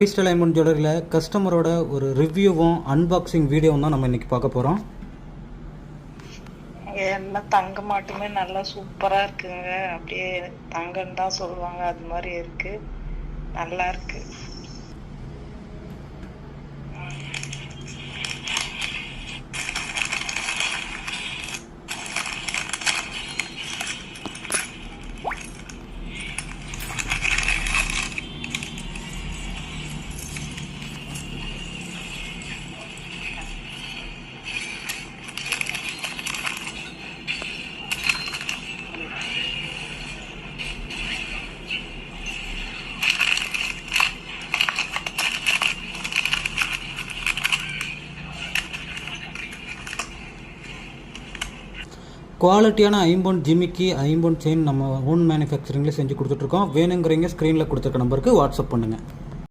Freestyle ஐம்பொன் ஜுவல்லரியில் கஸ்டமரோட ஒரு ரிவ்யூவும் அன்பாக்சிங் வீடியோவும் தான் நம்ம இன்றைக்கி பார்க்க போகிறோம். எல்லாம் தங்க மாட்டுமே நல்லா சூப்பராக இருக்குங்க. அப்படியே தங்கன்னு தான் சொல்லுவாங்க, அது மாதிரி இருக்கு, நல்லா இருக்கு. குவாலிட்டியான ஐம்பொன் ஜிமிக்கி ஐம்பொன் செயின் நம்ம ஓன் மேனுஃபேக்சரிங்கில் செஞ்சு கொடுத்துட்ருக்கோம். வேணுங்கிறீங்க ஸ்க்ரீனில் கொடுத்துருக்க நம்பருக்கு வாட்ஸ்அப் பண்ணுங்கள்.